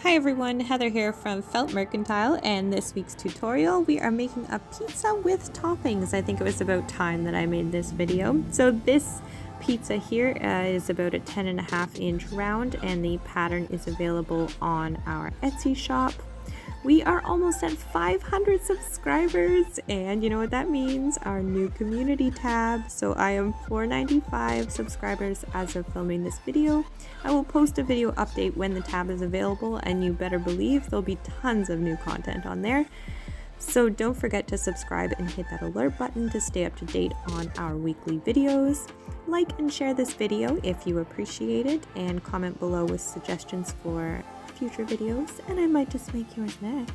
Hi everyone, Heather here from Mercantile, and this week's tutorial we are making a pizza with toppings. I think it was about time that I made this video. So this pizza here is about a 10.5-inch round, and the pattern is available on our Etsy shop. We are almost at 500 subscribers, and you know what that means, our new community tab. So I am 495 subscribers as of filming this video. I will post a video update when the tab is available, and you better believe there'll be tons of new content on there. So don't forget to subscribe and hit that alert button to stay up to date on our weekly videos. Like and share this video if you appreciate it, and comment below with suggestions for future videos, and I might just make yours next.